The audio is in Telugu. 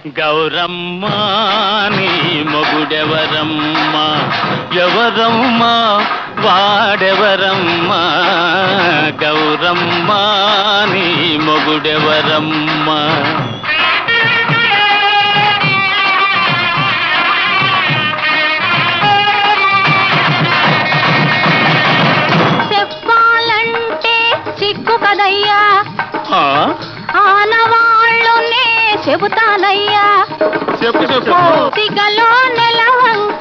గౌరమ్మ నీ మొగుడెవరమ్మ ఎవరమ్మ వాడెవరమ్మ గౌరమ్మ నీ మొగుడెవరమ్మ చెప్పాలంటే సిగ్గు కదయ్యా ఆనవాళ్ళునే చెబుతానయ్యా చెప్పు చెప్పు సిగలో నెలవంక